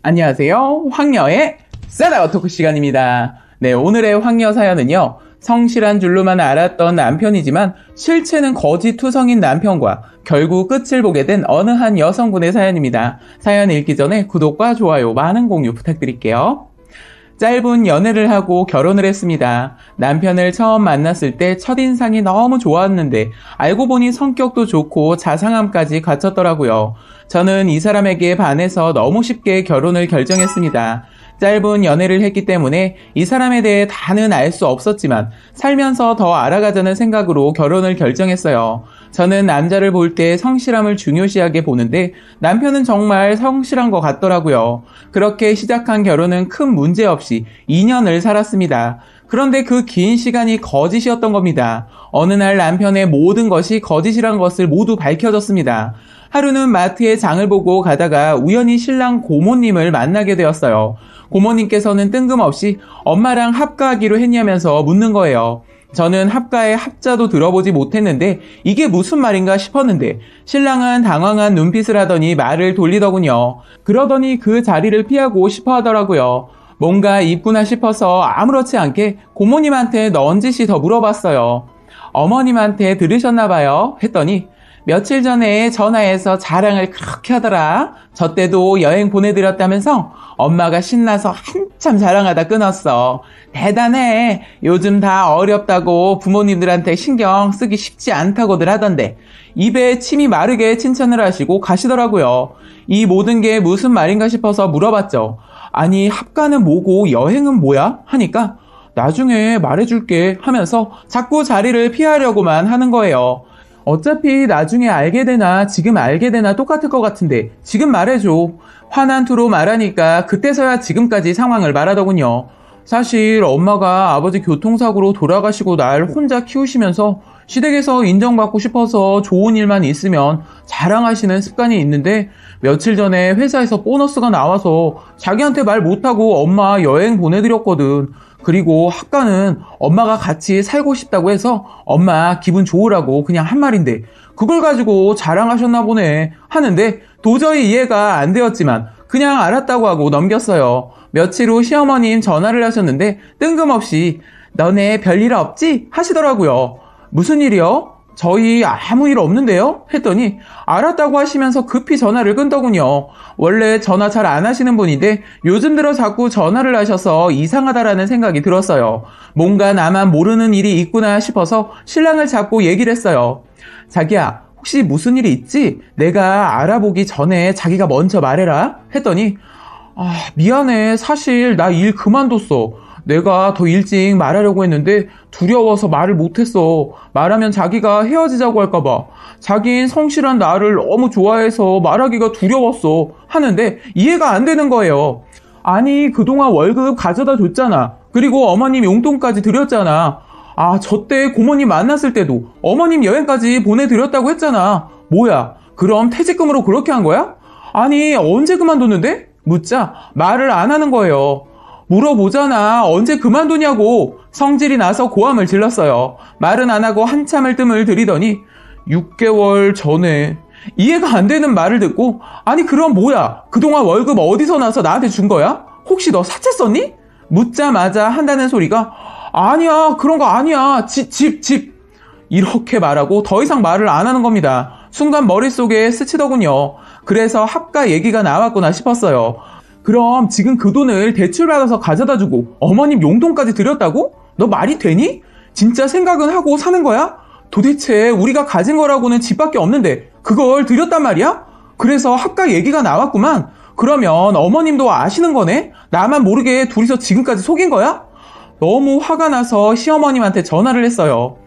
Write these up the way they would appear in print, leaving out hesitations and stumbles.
안녕하세요. 황녀의 싸다가 토크 시간입니다. 네, 오늘의 황녀 사연은요. 성실한 줄로만 알았던 남편이지만 실체는 거짓투성인 남편과 결국 끝을 보게 된 어느 한 여성분의 사연입니다. 사연 읽기 전에 구독과 좋아요, 많은 공유 부탁드릴게요. 짧은 연애를 하고 결혼을 했습니다. 남편을 처음 만났을 때 첫인상이 너무 좋았는데 알고 보니 성격도 좋고 자상함까지 갖췄더라고요. 저는 이 사람에게 반해서 너무 쉽게 결혼을 결정했습니다. 짧은 연애를 했기 때문에 이 사람에 대해 다는 알 수 없었지만 살면서 더 알아가자는 생각으로 결혼을 결정했어요. 저는 남자를 볼 때 성실함을 중요시하게 보는데 남편은 정말 성실한 것 같더라고요. 그렇게 시작한 결혼은 큰 문제 없이 2년을 살았습니다. 그런데 그 긴 시간이 거짓이었던 겁니다. 어느 날 남편의 모든 것이 거짓이란 것을 모두 밝혀졌습니다. 하루는 마트에 장을 보고 가다가 우연히 신랑 고모님을 만나게 되었어요. 고모님께서는 뜬금없이 엄마랑 합가하기로 했냐면서 묻는 거예요. 저는 합가의 합자도 들어보지 못했는데 이게 무슨 말인가 싶었는데 신랑은 당황한 눈빛을 하더니 말을 돌리더군요. 그러더니 그 자리를 피하고 싶어 하더라고요. 뭔가 있구나 싶어서 아무렇지 않게 고모님한테 넌지시 더 물어봤어요. 어머님한테 들으셨나 봐요 했더니 며칠 전에 전화해서 자랑을 그렇게 하더라. 저 때도 여행 보내드렸다면서 엄마가 신나서 한참 자랑하다 끊었어. 대단해. 요즘 다 어렵다고 부모님들한테 신경 쓰기 쉽지 않다고들 하던데 입에 침이 마르게 칭찬을 하시고 가시더라고요. 이 모든 게 무슨 말인가 싶어서 물어봤죠. 아니 합가는 뭐고 여행은 뭐야? 하니까 나중에 말해줄게 하면서 자꾸 자리를 피하려고만 하는 거예요. 어차피 나중에 알게 되나 지금 알게 되나 똑같을 것 같은데 지금 말해줘. 화난 투로 말하니까 그때서야 지금까지 상황을 말하더군요. 사실 엄마가 아버지 교통사고로 돌아가시고 날 혼자 키우시면서 시댁에서 인정받고 싶어서 좋은 일만 있으면 자랑하시는 습관이 있는데 며칠 전에 회사에서 보너스가 나와서 자기한테 말 못하고 엄마 여행 보내드렸거든. 그리고 학가는 엄마가 같이 살고 싶다고 해서 엄마 기분 좋으라고 그냥 한 말인데 그걸 가지고 자랑하셨나 보네 하는데 도저히 이해가 안 되었지만 그냥 알았다고 하고 넘겼어요. 며칠 후 시어머님 전화를 하셨는데 뜬금없이 너네 별일 없지? 하시더라고요. 무슨 일이요? 저희 아무 일 없는데요? 했더니 알았다고 하시면서 급히 전화를 끊더군요. 원래 전화 잘 안 하시는 분인데 요즘 들어 자꾸 전화를 하셔서 이상하다라는 생각이 들었어요. 뭔가 나만 모르는 일이 있구나 싶어서 신랑을 잡고 얘기를 했어요. 자기야, 혹시 무슨 일이 있지? 내가 알아보기 전에 자기가 먼저 말해라. 했더니 미안해. 사실 나 일 그만뒀어. 내가 더 일찍 말하려고 했는데 두려워서 말을 못했어. 말하면 자기가 헤어지자고 할까봐. 자긴 성실한 나를 너무 좋아해서 말하기가 두려웠어. 하는데 이해가 안 되는 거예요. 아니 그동안 월급 가져다 줬잖아. 그리고 어머님 용돈까지 드렸잖아. 저 때 고모님 만났을 때도 어머님 여행까지 보내드렸다고 했잖아. 뭐야? 그럼 퇴직금으로 그렇게 한 거야? 아니 언제 그만뒀는데? 묻자 말을 안 하는 거예요. 물어보잖아. 언제 그만두냐고. 성질이 나서 고함을 질렀어요. 말은 안 하고 한참을 뜸을 들이더니 6개월 전에. 이해가 안 되는 말을 듣고 아니 그럼 뭐야? 그동안 월급 어디서 나서 나한테 준 거야? 혹시 너 사채 썼니? 묻자마자 한다는 소리가 아니야 그런 거 아니야. 집 이렇게 말하고 더 이상 말을 안 하는 겁니다. 순간 머릿속에 스치더군요. 그래서 합가 얘기가 나왔구나 싶었어요. 그럼 지금 그 돈을 대출받아서 가져다 주고 어머님 용돈까지 드렸다고? 너 말이 되니? 진짜 생각은 하고 사는 거야? 도대체 우리가 가진 거라고는 집밖에 없는데 그걸 드렸단 말이야? 그래서 합가 얘기가 나왔구만. 그러면 어머님도 아시는 거네? 나만 모르게 둘이서 지금까지 속인 거야? 너무 화가 나서 시어머님한테 전화를 했어요.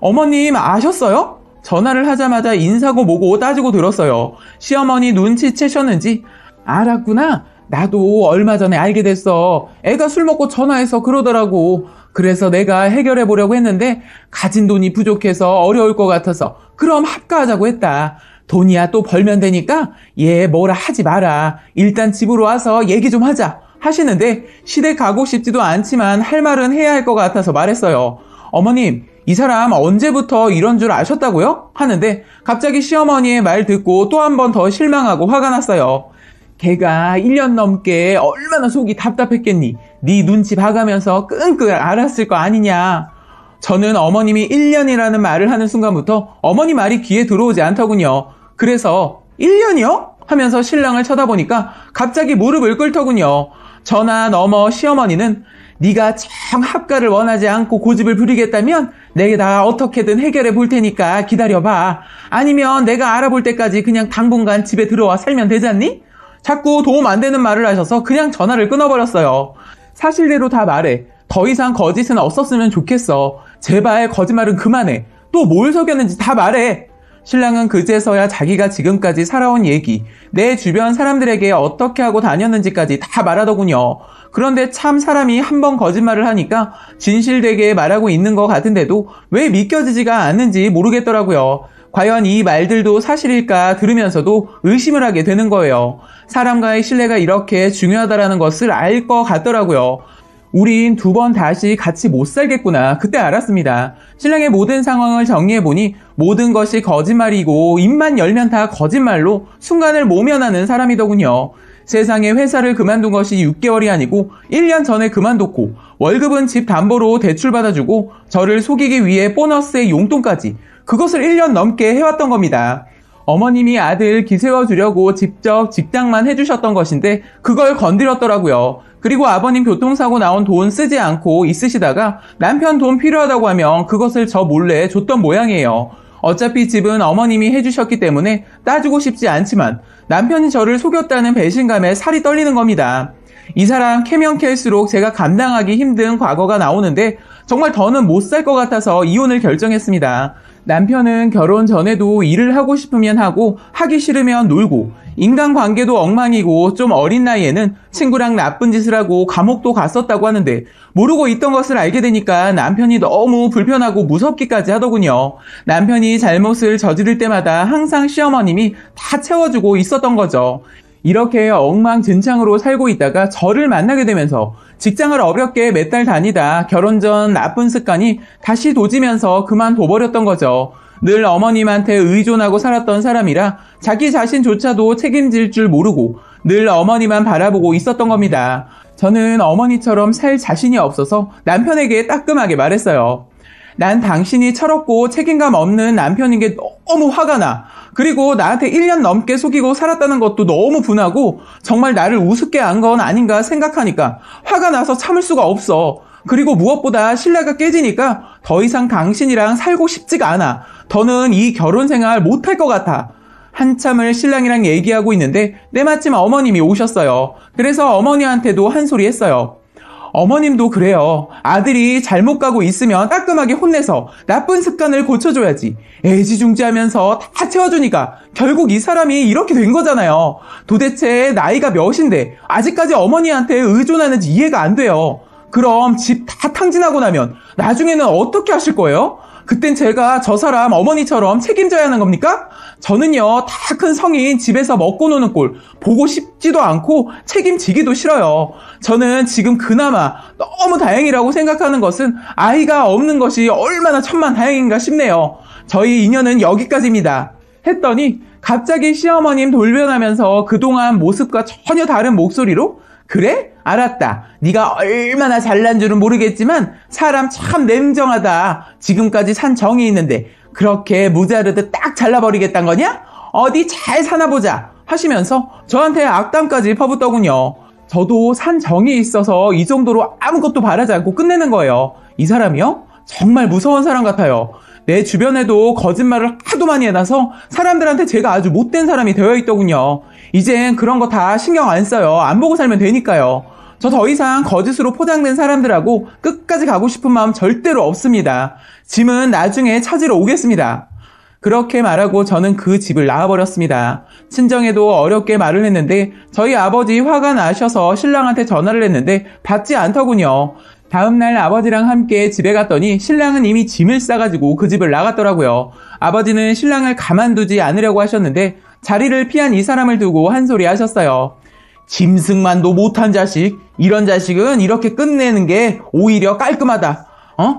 어머님 아셨어요? 전화를 하자마자 인사고 뭐고 따지고 들었어요. 시어머니 눈치채셨는지 알았구나. 나도 얼마 전에 알게 됐어. 애가 술 먹고 전화해서 그러더라고. 그래서 내가 해결해 보려고 했는데 가진 돈이 부족해서 어려울 것 같아서 그럼 합가하자고 했다. 돈이야 또 벌면 되니까 얘 뭐라 하지 마라. 일단 집으로 와서 얘기 좀 하자. 하시는데 시댁 가고 싶지도 않지만 할 말은 해야 할 것 같아서 말했어요. 어머님 이 사람 언제부터 이런 줄 아셨다고요? 하는데 갑자기 시어머니의 말 듣고 또 한 번 더 실망하고 화가 났어요. 걔가 1년 넘게 얼마나 속이 답답했겠니? 네 눈치 봐가면서 끙끙 앓았을 거 아니냐. 저는 어머님이 1년이라는 말을 하는 순간부터 어머니 말이 귀에 들어오지 않더군요. 그래서 1년이요? 하면서 신랑을 쳐다보니까 갑자기 무릎을 꿇더군요. 저나 너머 시어머니는 네가 정 합가를 원하지 않고 고집을 부리겠다면 내가 어떻게든 해결해 볼 테니까 기다려봐. 아니면 내가 알아볼 때까지 그냥 당분간 집에 들어와 살면 되잖니? 자꾸 도움 안 되는 말을 하셔서 그냥 전화를 끊어버렸어요. 사실대로 다 말해. 더 이상 거짓은 없었으면 좋겠어. 제발 거짓말은 그만해. 또 뭘 속였는지 다 말해. 신랑은 그제서야 자기가 지금까지 살아온 얘기, 내 주변 사람들에게 어떻게 하고 다녔는지까지 다 말하더군요. 그런데 참 사람이 한 번 거짓말을 하니까 진실되게 말하고 있는 것 같은데도 왜 믿겨지지가 않는지 모르겠더라고요. 과연 이 말들도 사실일까 들으면서도 의심을 하게 되는 거예요. 사람과의 신뢰가 이렇게 중요하다는 것을 알 것 같더라고요. 우린 2번 다시 같이 못 살겠구나. 그때 알았습니다. 신랑의 모든 상황을 정리해보니 모든 것이 거짓말이고 입만 열면 다 거짓말로 순간을 모면하는 사람이더군요. 세상에 회사를 그만둔 것이 6개월이 아니고 1년 전에 그만뒀고 월급은 집 담보로 대출받아주고 저를 속이기 위해 보너스의 용돈까지 그것을 1년 넘게 해왔던 겁니다. 어머님이 아들 기세워주려고 직접 직장만 해주셨던 것인데 그걸 건드렸더라고요. 그리고 아버님 교통사고 나온 돈 쓰지 않고 있으시다가 남편 돈 필요하다고 하면 그것을 저 몰래 줬던 모양이에요. 어차피 집은 어머님이 해주셨기 때문에 따주고 싶지 않지만 남편이 저를 속였다는 배신감에 살이 떨리는 겁니다. 이 사람 캐면 캘수록 제가 감당하기 힘든 과거가 나오는데 정말 더는 못 살 것 같아서 이혼을 결정했습니다. 남편은 결혼 전에도 일을 하고 싶으면 하고 하기 싫으면 놀고 인간관계도 엉망이고 좀 어린 나이에는 친구랑 나쁜 짓을 하고 감옥도 갔었다고 하는데 모르고 있던 것을 알게 되니까 남편이 너무 불편하고 무섭기까지 하더군요. 남편이 잘못을 저지를 때마다 항상 시어머님이 다 채워주고 있었던 거죠. 이렇게 엉망진창으로 살고 있다가 저를 만나게 되면서 직장을 어렵게 몇 달 다니다 결혼 전 나쁜 습관이 다시 도지면서 그만둬버렸던 거죠. 늘 어머님한테 의존하고 살았던 사람이라 자기 자신조차도 책임질 줄 모르고 늘 어머니만 바라보고 있었던 겁니다. 저는 어머니처럼 살 자신이 없어서 남편에게 따끔하게 말했어요. 난 당신이 철없고 책임감 없는 남편인 게 너무 화가 나. 그리고 나한테 1년 넘게 속이고 살았다는 것도 너무 분하고 정말 나를 우습게 한 건 아닌가 생각하니까 화가 나서 참을 수가 없어. 그리고 무엇보다 신뢰가 깨지니까 더 이상 당신이랑 살고 싶지가 않아. 더는 이 결혼 생활 못할 것 같아. 한참을 신랑이랑 얘기하고 있는데 때마침 어머님이 오셨어요. 그래서 어머니한테도 한 소리 했어요. 어머님도 그래요. 아들이 잘못 가고 있으면 따끔하게 혼내서 나쁜 습관을 고쳐줘야지. 애지중지하면서 다 채워주니까 결국 이 사람이 이렇게 된 거잖아요. 도대체 나이가 몇인데 아직까지 어머니한테 의존하는지 이해가 안 돼요. 그럼 집 다 탕진하고 나면 나중에는 어떻게 하실 거예요? 그땐 제가 저 사람 어머니처럼 책임져야 하는 겁니까? 저는요, 다 큰 성인 집에서 먹고 노는 꼴 보고 싶지도 않고 책임지기도 싫어요. 저는 지금 그나마 너무 다행이라고 생각하는 것은 아이가 없는 것이 얼마나 천만다행인가 싶네요. 저희 인연은 여기까지입니다. 했더니 갑자기 시어머님 돌변하면서 그동안 모습과 전혀 다른 목소리로 그래? 알았다. 네가 얼마나 잘난 줄은 모르겠지만 사람 참 냉정하다. 지금까지 산 정이 있는데 그렇게 무자르듯 딱 잘라버리겠단 거냐? 어디 잘 사나보자 하시면서 저한테 악담까지 퍼붓더군요. 저도 산 정이 있어서 이 정도로 아무것도 바라지 않고 끝내는 거예요. 이 사람이요? 정말 무서운 사람 같아요. 내 주변에도 거짓말을 하도 많이 해놔서 사람들한테 제가 아주 못된 사람이 되어 있더군요. 이젠 그런 거 다 신경 안 써요. 안 보고 살면 되니까요. 저 더 이상 거짓으로 포장된 사람들하고 끝까지 가고 싶은 마음 절대로 없습니다. 짐은 나중에 찾으러 오겠습니다. 그렇게 말하고 저는 그 집을 나와버렸습니다. 친정에도 어렵게 말을 했는데 저희 아버지 화가 나셔서 신랑한테 전화를 했는데 받지 않더군요. 다음날 아버지랑 함께 집에 갔더니 신랑은 이미 짐을 싸가지고 그 집을 나갔더라고요. 아버지는 신랑을 가만두지 않으려고 하셨는데 자리를 피한 이 사람을 두고 한 소리 하셨어요. 짐승만도 못한 자식, 이런 자식은 이렇게 끝내는 게 오히려 깔끔하다.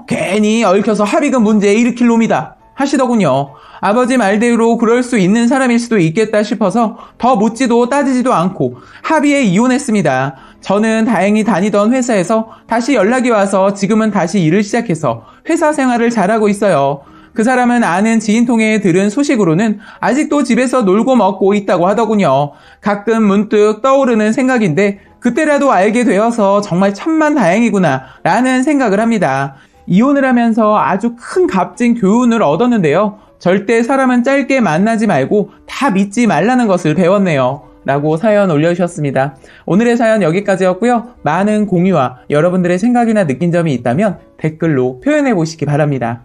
괜히 얽혀서 합의금 문제 일으킬 놈이다. 하시더군요. 아버지 말대로 그럴 수 있는 사람일 수도 있겠다 싶어서 더 묻지도 따지지도 않고 합의에 이혼했습니다. 저는 다행히 다니던 회사에서 다시 연락이 와서 지금은 다시 일을 시작해서 회사 생활을 잘하고 있어요. 그 사람은 아는 지인 통해 들은 소식으로는 아직도 집에서 놀고 먹고 있다고 하더군요. 가끔 문득 떠오르는 생각인데 그때라도 알게 되어서 정말 천만다행이구나 라는 생각을 합니다. 이혼을 하면서 아주 큰 값진 교훈을 얻었는데요. 절대 사람은 짧게 만나지 말고 다 믿지 말라는 것을 배웠네요. 라고 사연 올려주셨습니다. 오늘의 사연 여기까지였고요. 많은 공유와 여러분들의 생각이나 느낀 점이 있다면 댓글로 표현해 보시기 바랍니다.